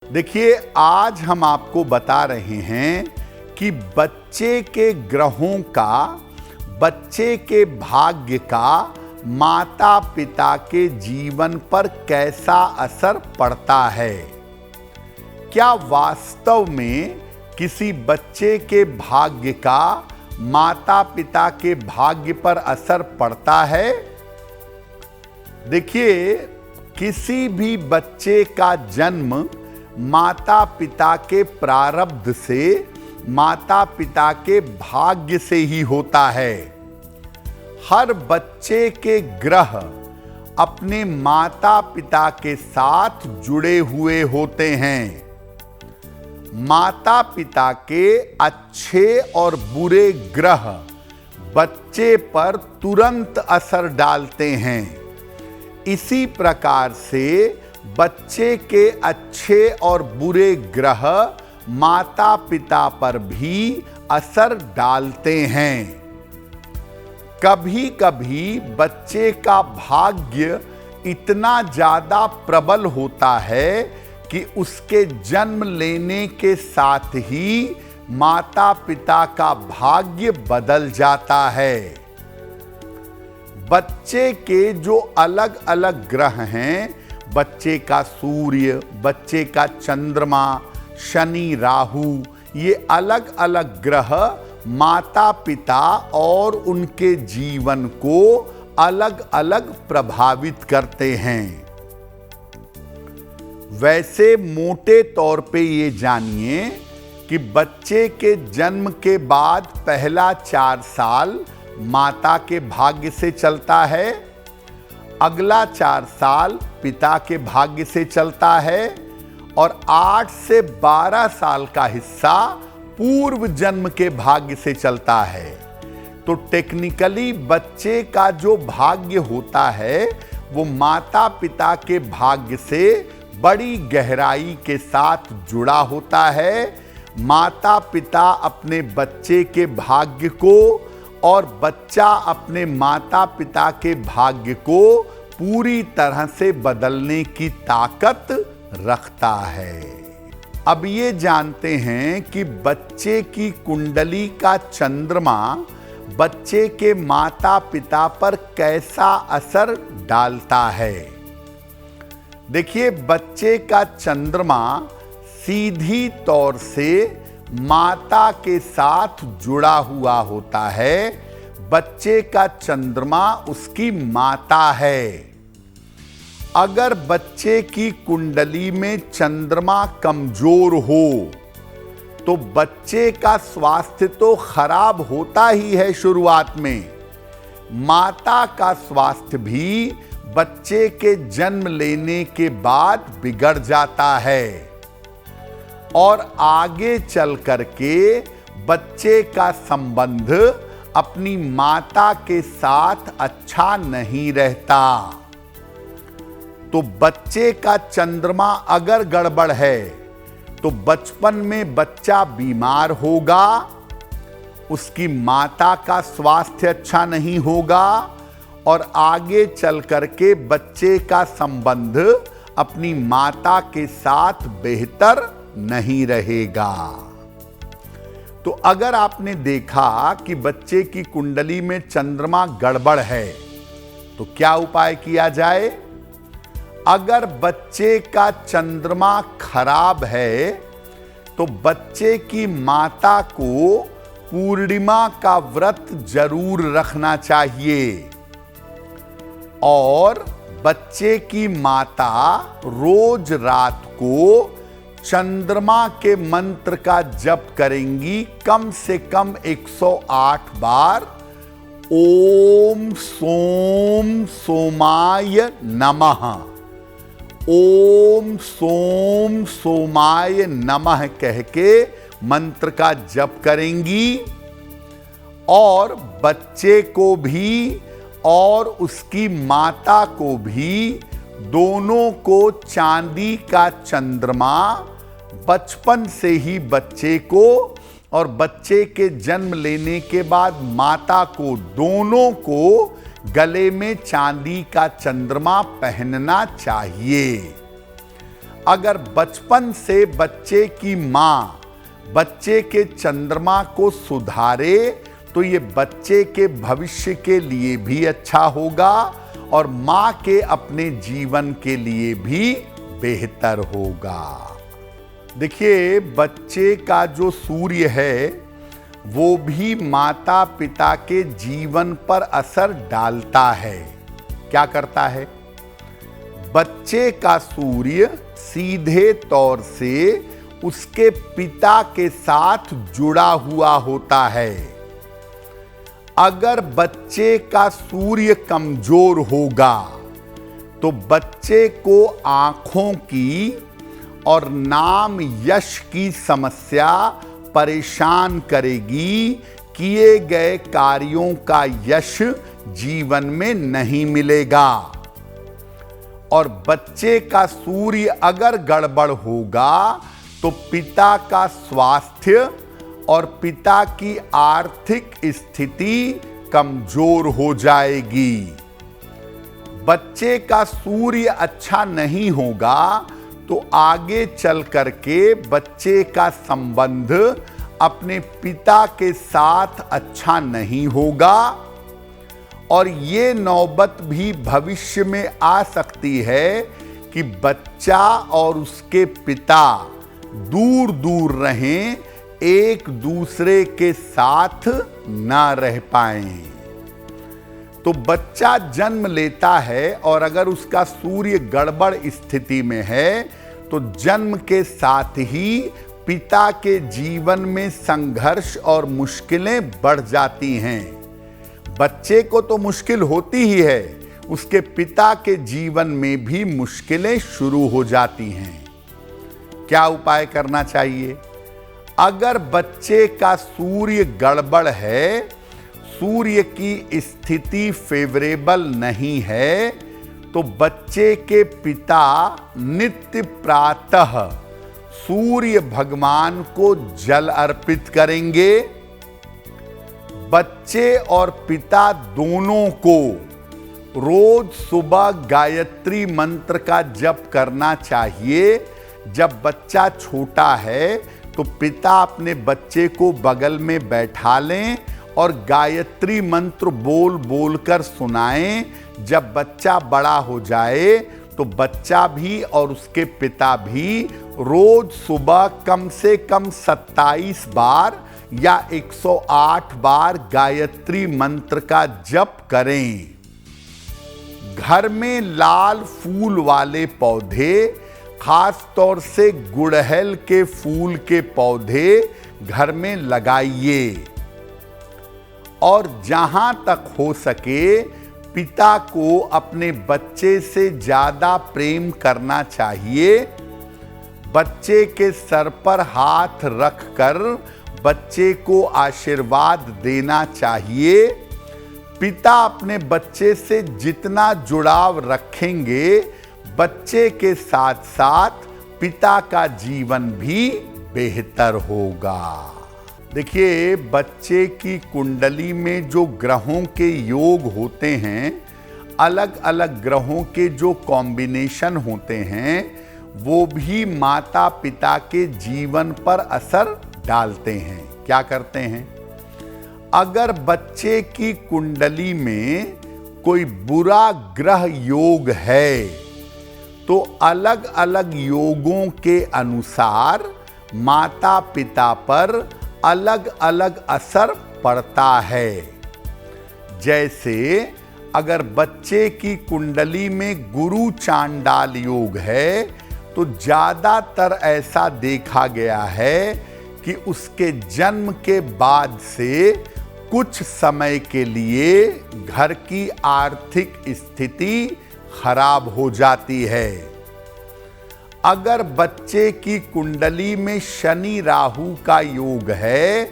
देखिए, आज हम आपको बता रहे हैं कि बच्चे के ग्रहों का, बच्चे के भाग्य का माता पिता के जीवन पर कैसा असर पड़ता है। क्या वास्तव में किसी बच्चे के भाग्य का माता पिता के भाग्य पर असर पड़ता है? देखिए, किसी भी बच्चे का जन्म माता पिता के प्रारब्ध से, माता पिता के भाग्य से ही होता है। हर बच्चे के ग्रह अपने माता पिता के साथ जुड़े हुए होते हैं। माता पिता के अच्छे और बुरे ग्रह बच्चे पर तुरंत असर डालते हैं। इसी प्रकार से बच्चे के अच्छे और बुरे ग्रह माता पिता पर भी असर डालते हैं। कभी कभी बच्चे का भाग्य इतना ज्यादा प्रबल होता है कि उसके जन्म लेने के साथ ही माता पिता का भाग्य बदल जाता है। बच्चे के जो अलग अलग ग्रह हैं, बच्चे का सूर्य, बच्चे का चंद्रमा, शनि, राहु, ये अलग अलग ग्रह माता पिता और उनके जीवन को अलग अलग प्रभावित करते हैं। वैसे मोटे तौर पे ये जानिए कि बच्चे के जन्म के बाद पहला 4 साल माता के भाग्य से चलता है, अगला 4 साल पिता के भाग्य से चलता है और 8 से 12 साल का हिस्सा पूर्व जन्म के भाग्य से चलता है। तो टेक्निकली बच्चे का जो भाग्य होता है वो माता पिता के भाग्य से बड़ी गहराई के साथ जुड़ा होता है। माता पिता अपने बच्चे के भाग्य को और बच्चा अपने माता पिता के भाग्य को पूरी तरह से बदलने की ताकत रखता है। अब ये जानते हैं कि बच्चे की कुंडली का चंद्रमा बच्चे के माता पिता पर कैसा असर डालता है। देखिए, बच्चे का चंद्रमा सीधी तौर से माता के साथ जुड़ा हुआ होता है। बच्चे का चंद्रमा उसकी माता है। अगर बच्चे की कुंडली में चंद्रमा कमजोर हो तो बच्चे का स्वास्थ्य तो खराब होता ही है शुरुआत में। माता का स्वास्थ्य भी बच्चे के जन्म लेने के बाद बिगड़ जाता है और आगे चल करके बच्चे का संबंध अपनी माता के साथ अच्छा नहीं रहता। तो बच्चे का चंद्रमा अगर गड़बड़ है तो बचपन में बच्चा बीमार होगा, उसकी माता का स्वास्थ्य अच्छा नहीं होगा और आगे चल करके बच्चे का संबंध अपनी माता के साथ बेहतर नहीं रहेगा। तो अगर आपने देखा कि बच्चे की कुंडली में चंद्रमा गड़बड़ है तो क्या उपाय किया जाए? अगर बच्चे का चंद्रमा खराब है तो बच्चे की माता को पूर्णिमा का व्रत जरूर रखना चाहिए और बच्चे की माता रोज रात को चंद्रमा के मंत्र का जप करेंगी, कम से कम 108 बार। ओम सोम सोमाय नमः, ओम सोम सोमाय नमः कह के मंत्र का जप करेंगी और बच्चे को भी और उसकी माता को भी, दोनों को चांदी का चंद्रमा बचपन से ही बच्चे को और बच्चे के जन्म लेने के बाद माता को, दोनों को गले में चांदी का चंद्रमा पहनना चाहिए। अगर बचपन से बच्चे की मां बच्चे के चंद्रमा को सुधारे तो ये बच्चे के भविष्य के लिए भी अच्छा होगा और मां के अपने जीवन के लिए भी बेहतर होगा। देखिए, बच्चे का जो सूर्य है वो भी माता पिता के जीवन पर असर डालता है। क्या करता है? बच्चे का सूर्य सीधे तौर से उसके पिता के साथ जुड़ा हुआ होता है। अगर बच्चे का सूर्य कमजोर होगा तो बच्चे को आंखों की और नाम यश की समस्या परेशान करेगी। किए गए कार्यों का यश जीवन में नहीं मिलेगा। और बच्चे का सूर्य अगर गड़बड़ होगा तो पिता का स्वास्थ्य और पिता की आर्थिक स्थिति कमजोर हो जाएगी। बच्चे का सूर्य अच्छा नहीं होगा तो आगे चल करके बच्चे का संबंध अपने पिता के साथ अच्छा नहीं होगा और ये नौबत भी भविष्य में आ सकती है कि बच्चा और उसके पिता दूर दूर रहें, एक दूसरे के साथ ना रह पाएं। तो बच्चा जन्म लेता है और अगर उसका सूर्य गड़बड़ स्थिति में है तो जन्म के साथ ही पिता के जीवन में संघर्ष और मुश्किलें बढ़ जाती हैं। बच्चे को तो मुश्किल होती ही है, उसके पिता के जीवन में भी मुश्किलें शुरू हो जाती हैं। क्या उपाय करना चाहिए? अगर बच्चे का सूर्य गड़बड़ है, सूर्य की स्थिति फेवरेबल नहीं है, तो बच्चे के पिता नित्य प्रातः सूर्य भगवान को जल अर्पित करेंगे। बच्चे और पिता दोनों को रोज सुबह गायत्री मंत्र का जप करना चाहिए। जब बच्चा छोटा है तो पिता अपने बच्चे को बगल में बैठा लें और गायत्री मंत्र बोल बोल कर सुनाएं। जब बच्चा बड़ा हो जाए तो बच्चा भी और उसके पिता भी रोज सुबह कम से कम 27 बार या 108 बार गायत्री मंत्र का जप करें। घर में लाल फूल वाले पौधे, खास तौर से गुड़हल के फूल के पौधे घर में लगाइए और जहां तक हो सके पिता को अपने बच्चे से ज्यादा प्रेम करना चाहिए। बच्चे के सर पर हाथ रखकर बच्चे को आशीर्वाद देना चाहिए। पिता अपने बच्चे से जितना जुड़ाव रखेंगे, बच्चे के साथ साथ पिता का जीवन भी बेहतर होगा। देखिए, बच्चे की कुंडली में जो ग्रहों के योग होते हैं, अलग अलग ग्रहों के जो कॉम्बिनेशन होते हैं, वो भी माता पिता के जीवन पर असर डालते हैं। क्या करते हैं? अगर बच्चे की कुंडली में कोई बुरा ग्रह योग है तो अलग अलग योगों के अनुसार माता पिता पर अलग अलग असर पड़ता है। जैसे अगर बच्चे की कुंडली में गुरु चांडाल योग है तो ज्यादातर ऐसा देखा गया है कि उसके जन्म के बाद से कुछ समय के लिए घर की आर्थिक स्थिति खराब हो जाती है। अगर बच्चे की कुंडली में शनि राहु का योग है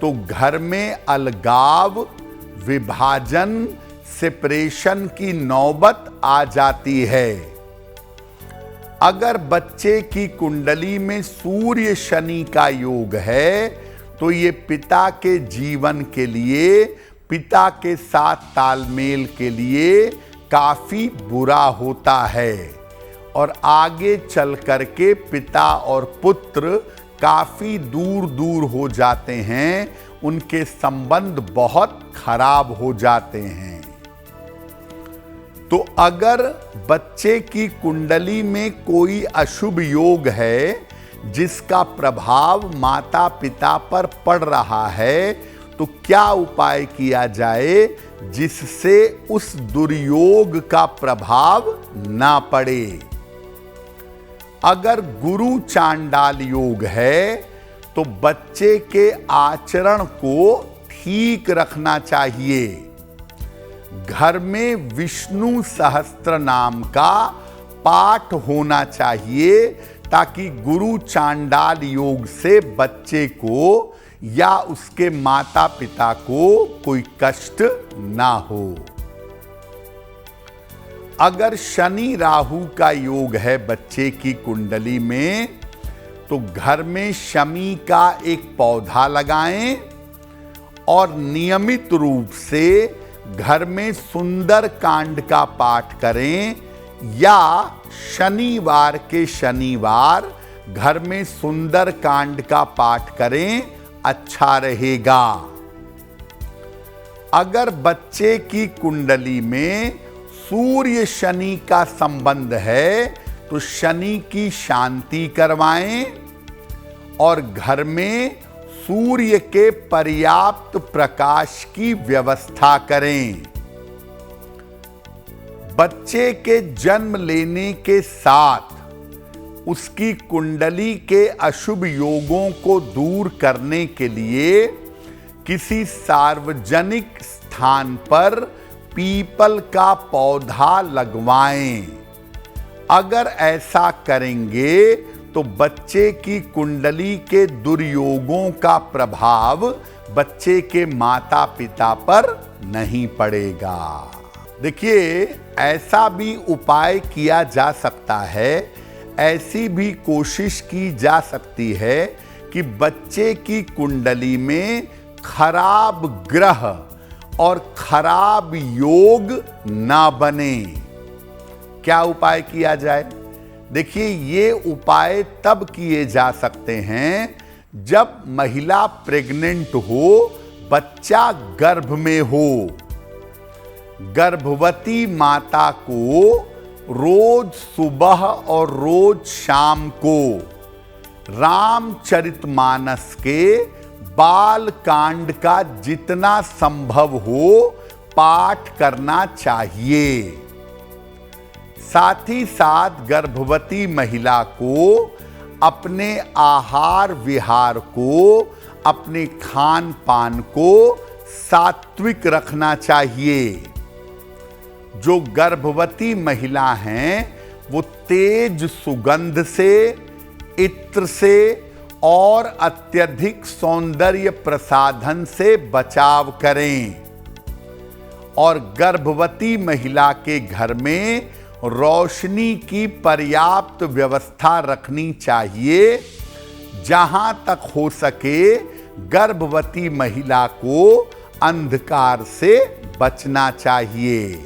तो घर में अलगाव, विभाजन, सेपरेशन की नौबत आ जाती है। अगर बच्चे की कुंडली में सूर्य शनि का योग है तो ये पिता के जीवन के लिए, पिता के साथ तालमेल के लिए काफी बुरा होता है। और आगे चल करके पिता और पुत्र काफी दूर दूर हो जाते हैं, उनके संबंध बहुत खराब हो जाते हैं। तो अगर बच्चे की कुंडली में कोई अशुभ योग है जिसका प्रभाव माता पिता पर पड़ रहा है, तो क्या उपाय किया जाए जिससे उस दुर्योग का प्रभाव ना पड़े। अगर गुरु चांडाल योग है तो बच्चे के आचरण को ठीक रखना चाहिए। घर में विष्णु सहस्त्र नाम का पाठ होना चाहिए ताकि गुरु चांडाल योग से बच्चे को या उसके माता पिता को कोई कष्ट ना हो। अगर शनि राहु का योग है बच्चे की कुंडली में, तो घर में शमी का एक पौधा लगाएं और नियमित रूप से घर में सुंदर कांड का पाठ करें, या शनिवार के शनिवार घर में सुंदर कांड का पाठ करें, अच्छा रहेगा। अगर बच्चे की कुंडली में सूर्य शनि का संबंध है तो शनि की शांति करवाएं और घर में सूर्य के पर्याप्त प्रकाश की व्यवस्था करें। बच्चे के जन्म लेने के साथ उसकी कुंडली के अशुभ योगों को दूर करने के लिए किसी सार्वजनिक स्थान पर पीपल का पौधा लगवाएं। अगर ऐसा करेंगे तो बच्चे की कुंडली के दुर्योगों का प्रभाव बच्चे के माता पिता पर नहीं पड़ेगा। देखिए, ऐसा भी उपाय किया जा सकता है, ऐसी भी कोशिश की जा सकती है कि बच्चे की कुंडली में खराब ग्रह और खराब योग ना बने। क्या उपाय किया जाए? देखिए, ये उपाय तब किए जा सकते हैं जब महिला प्रेग्नेंट हो, बच्चा गर्भ में हो। गर्भवती माता को रोज सुबह और रोज शाम को रामचरितमानस के बाल कांड का जितना संभव हो पाठ करना चाहिए। साथ ही साथ गर्भवती महिला को अपने आहार विहार को, अपने खान पान को सात्विक रखना चाहिए। जो गर्भवती महिला हैं वो तेज सुगंध से, इत्र से और अत्यधिक सौंदर्य प्रसाधन से बचाव करें। और गर्भवती महिला के घर में रोशनी की पर्याप्त व्यवस्था रखनी चाहिए। जहां तक हो सके गर्भवती महिला को अंधकार से बचना चाहिए।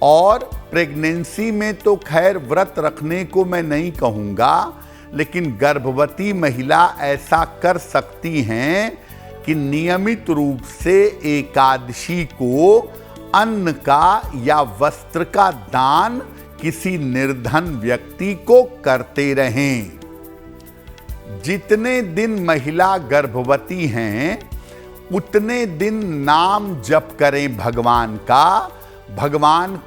और प्रेगनेंसी में तो खैर व्रत रखने को मैं नहीं कहूँगा, लेकिन गर्भवती महिला ऐसा कर सकती हैं कि नियमित रूप से एकादशी को अन्न का या वस्त्र का दान किसी निर्धन व्यक्ति को करते रहें। जितने दिन महिला गर्भवती हैं उतने दिन नाम जप करें भगवान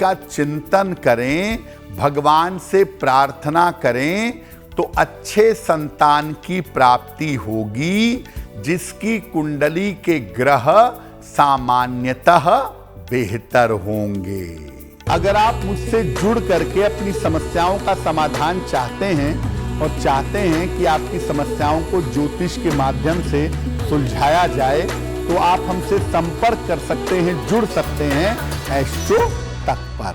का चिंतन करें, भगवान से प्रार्थना करें तो अच्छे संतान की प्राप्ति होगी, जिसकी कुंडली के ग्रह सामान्यतः बेहतर होंगे। अगर आप मुझसे जुड़ करके अपनी समस्याओं का समाधान चाहते हैं और चाहते हैं कि आपकी समस्याओं को ज्योतिष के माध्यम से सुलझाया जाए, तो आप हमसे संपर्क कर सकते हैं, जुड़ सकते हैं एस्ट्रो तक पर।